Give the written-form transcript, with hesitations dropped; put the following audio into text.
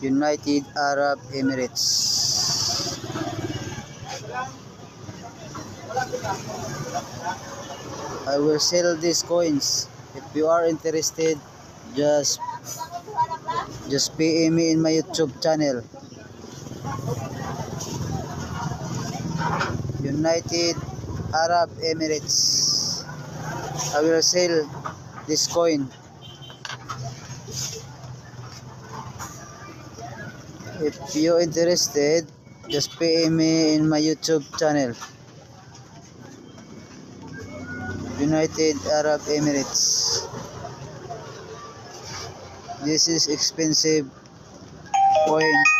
United Arab Emirates. I will sell these coins. If you are interested, just PM me in my YouTube channel. United Arab Emirates. I will sell this coin. If you interested, just PM me in my YouTube channel. United Arab Emirates. This is expensive coin.